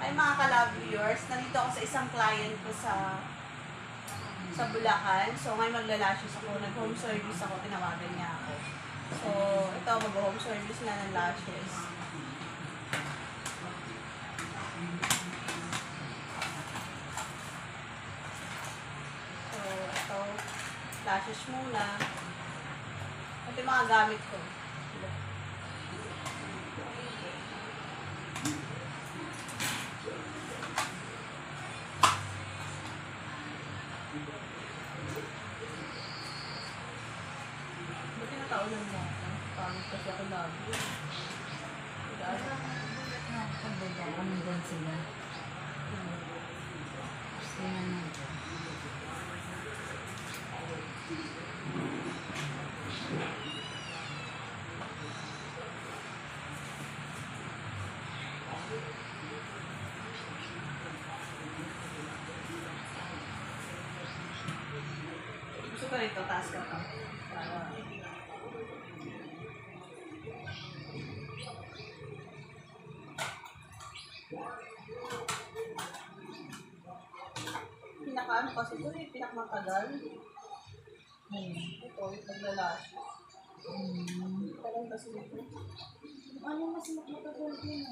Ay mga ka-love viewers, nandito ako sa isang client ko sa Bulacan. So ngayon magla-lashes ako, nag-home service ako, tinawagan niya ako. So ito, mag-home service na ng lashes. So ito, lashes muna. Ito yung mga gamit ko. Ba't tinataonan mo ako? Pangit kasi ako lagi. Pagbaga, nandun sila. Sila nandun. Gusto ko rito, taas ka pa. Pinaka-ano kasi ito eh, pinakamatagal. Ito, yung paglalashes. Parang kasi dito. Ano mas matagal din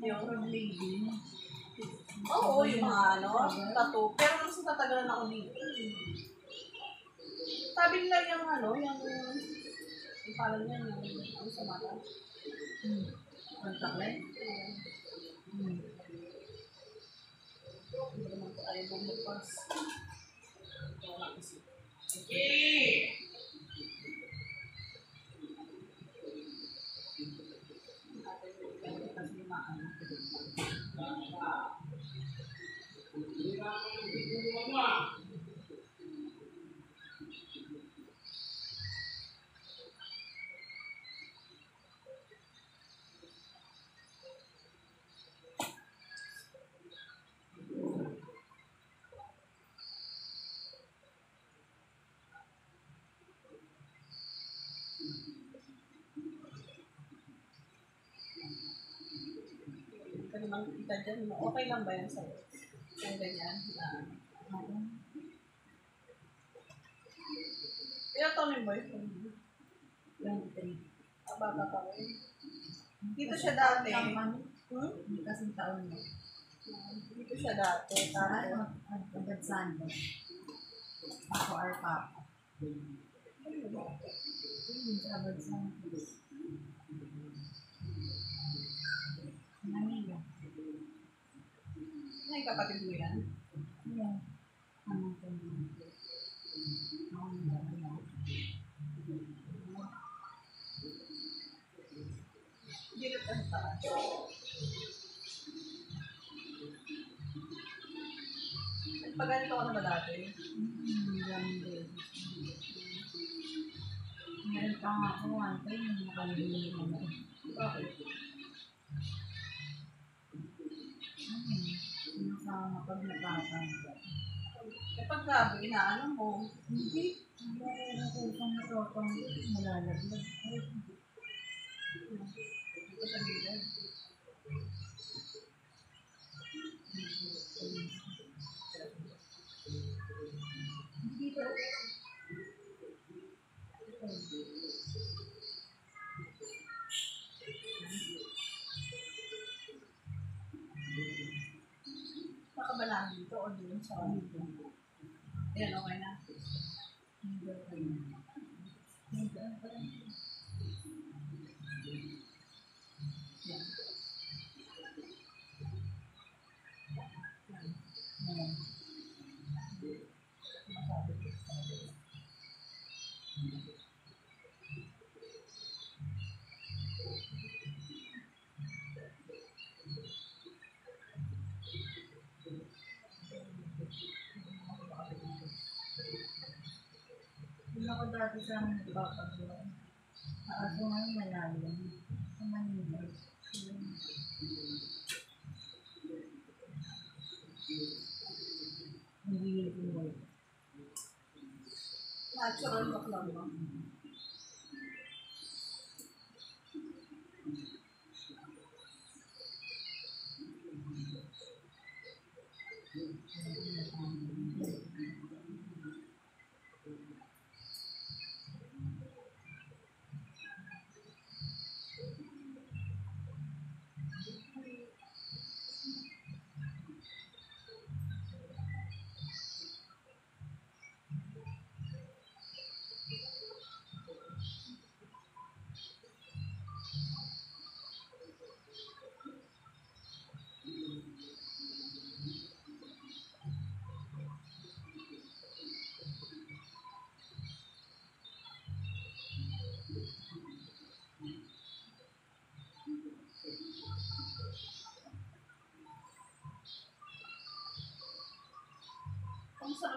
Yung road lady? oo, yung mga ano, tattoo. Pero mas natagalan ako dito. Sabi nila yung ano, yung parang yan, yung sa mata. Contact lens? Hindi naman ko ayaw bumukas. Wala kasi. Ito naman kita dyan, okay lang ba yan sa'yo? Yung ganyan na ilang taon yung boyfriend mo? 23. Bata pa rin. Dito siya dati. Hindi kasing taon mo. Dito siya dati. Ano? Agad saan ba? Ako or papa? Hindi sa agad saan. Manila. Ano yung kapatid mo yan? Yan. Ano ko naman? Ako nagdadala. Hindi rin kasi taas. Nagpaganito ka na ba dati? Ganda. Meron pa nga ako, one time, nakalili mo. Bakit? Sinasama pag natatanda. Kapag grabe, inaano mo. Hindi. Meron ako isang natotong malalaglag. Dito sa gilid. Dito. Nakabalahan dito o doon sa dito. Ayan, okay na. Yan. Masabi ko. Doon ako dati sa amin nagpapagawa. Kaso ngayon malalim. Sa Manila. Hindi ko. Natural look lang ba?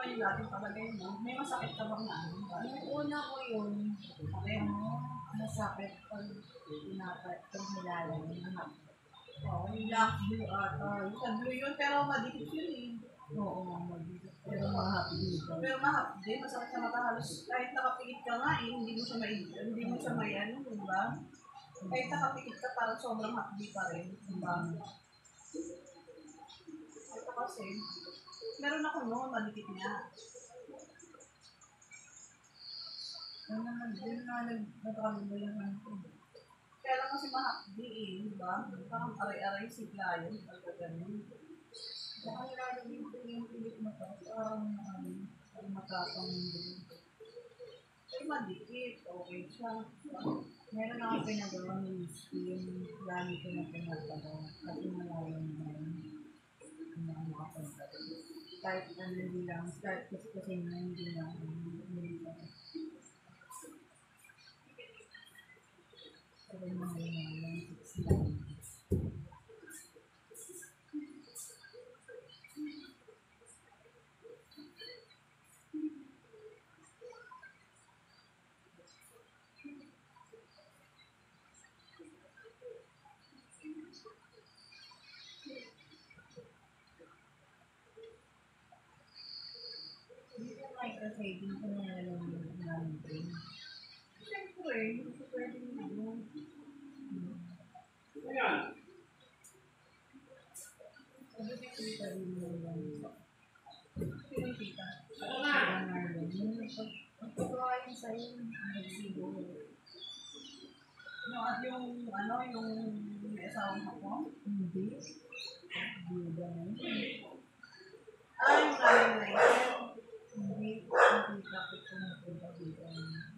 naman yung dating palagay mo? May masakit ka bang na ano? Yung una ko yun, Sakit. masakit pag nilalang yung hap. Oo, yung black blue ata. Yung sa blue yun, pero madikit yun eh. Oo, mabigat. Pero mahap dito. Pero mahapdi, masakit sa mata halos. Kahit nakapikit ka nga eh, hindi mo siya may ano, di ba? Kahit nakapikit ka, parang sobrang hapdi pa rin. Di ba? Ito kasi, meron ako noon, madikit niya. Ano naman, din na nagkakalibayan ko. Kaya lang kasi mahapdi eh, di ba? Parang aray-aray sigla yun, pagka ganun. Saka nilalagay ko yung pilit mo to, parang matapang din. Pero madikit, okay siya. Meron ako pinagawa ng whisky, yung gamit ko na pinagawa. Kasi malayo na yun. Hindi ako makapunta rin. Kahit ano hindi lang, start kasi na hindi na ako pero mahal na lang, 6 lang. Kasi hindi ko na alam yung namin rin. Siyempre, hindi ko pwede yung ano. Sabi ko kita rin mo lang. Sino yung tita? Yung nagpagawa yun sa'yo, nagsibo. Yung ano, yung may asawang ako? Hindi. Bida na yun. Yung namin na yun. Hindi kapit ko na punta dito.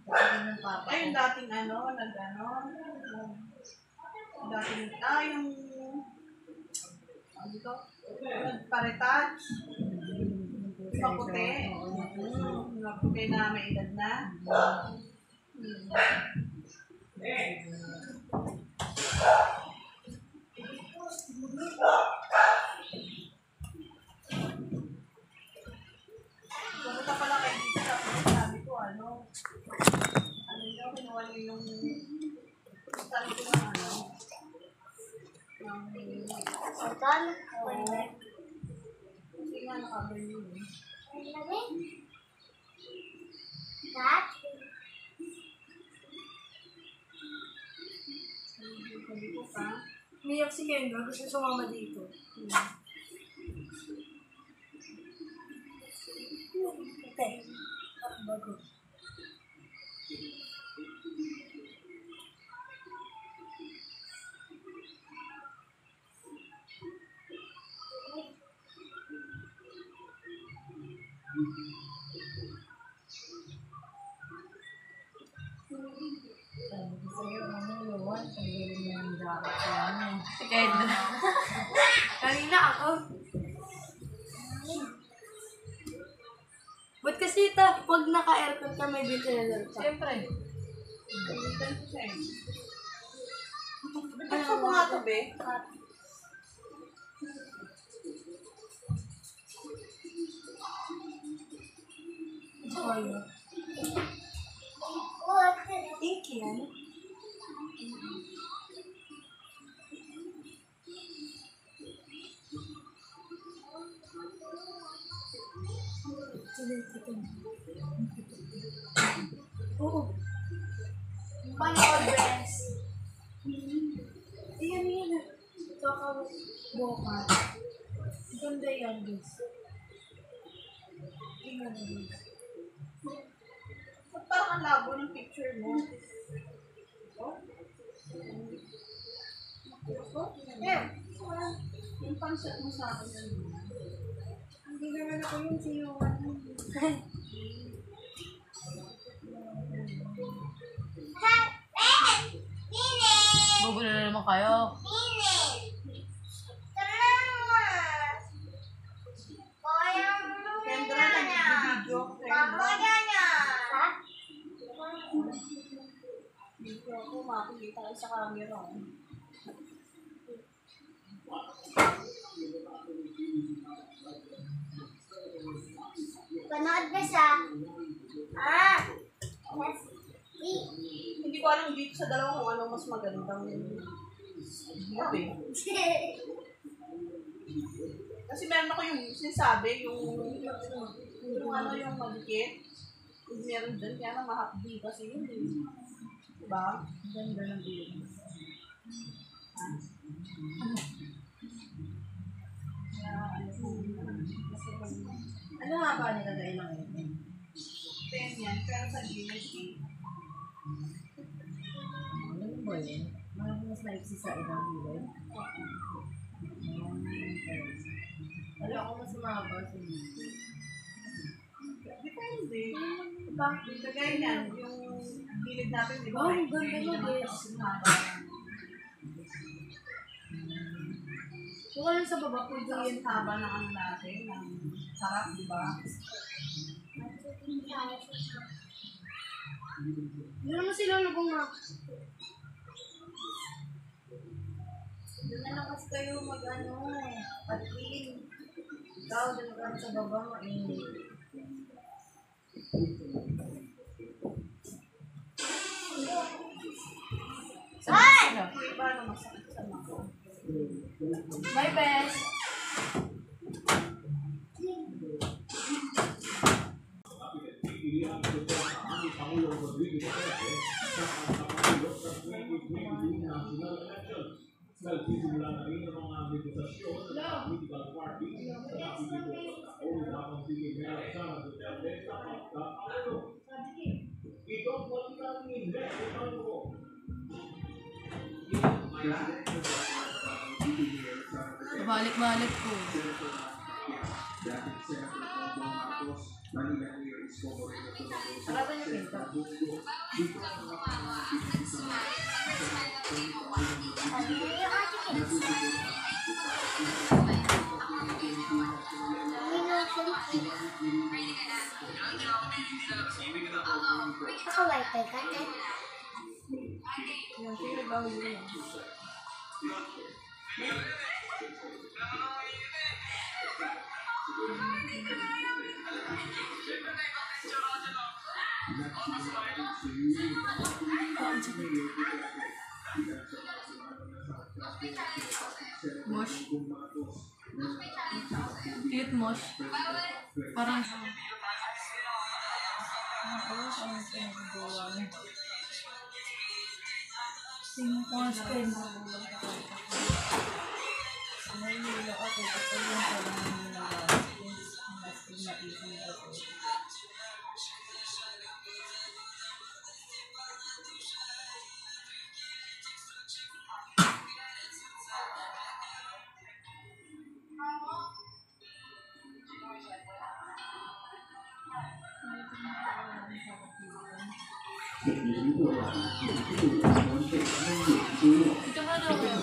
Kasi ng papa Yung ko. dating ano, dating, yung, ano dito? Nagparetouch. Maputi. Maputi na may edad na. Pumunta pala kayo dito sabi ko, ano nyo, kinuha nyo yung sabi ko ng ano, Total? oo. Kasi nga nakabar yun eh. That? Sabi ko ka, Umiyak si Kendra. Gusto sumama dito. Okay. Bago. Sabi ko sa'yo, ano yun? Ang galing na yung jacket sa amin. si Kendra. Kanina ako. Ba't kasi pag naka-aircon ka may ventilator pa? Siyempre. Ba't ko nga ito, be? Ano? Thank you. Oo. Paano dress? Yan yan. Saka boka. Ganda yan, guys. Tingnan mo. Ba't parang ang labo ng picture mo? Eh, Yung pansat mo sa akin yan. hindi naman ako yung sinuwan. Gugulo na naman kayo. Kendra, nag-video. Kendra. Video ako, makikita ko sa camera. Kanina Hindi ko alam dito sa dalawa kung ano mas magandang gabi. Kasi meron ako yung sinasabi, yung ano yung magikit. Yung meron dyan, kaya na mahapdi kasi yun eh. Diba? Ganda ng bilog. Ano nga ba nilagay lang yun? 10 yan, pero sa Gmail Ano ba yun? Mas maiksi sa ibang bilog? Wala ako mas mahaba sa bilog. depende. Kagaya yan, yung gilid natin, di ba? Oh, ang ganda Hindi mo, naman guys. kasi mahaba. Kung ano sa baba, Kung sa yung haba ng ano natin, ng sarap, di ba? Hindi naman sila lubong nga. Doon na lang kasi kayo mag-ano, patin. Ikaw, doon ka sa baba mo, Yung iba na masakit sa mako. My best! Nagsisimula na rin ang mga negosasyon ng political party sa kapitito sa Unang Pilipinas sa Duterte sa pagkakaano. Ito ang politikang hindi ito. Balik-balik ko. Sarap niyo pinto. Naka-wifi ka, Ted? Yung sige, bago yun. Mosh. Cute mosh. Parang mosh ko yun. Nahihilo ako kasi yung parang mas pinaisin ako. Ito na daw.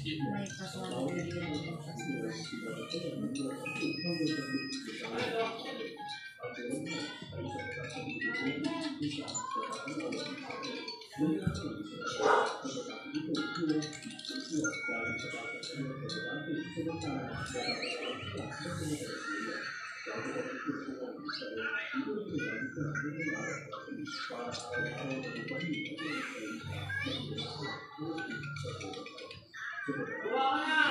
May kasama din Kuha ka na!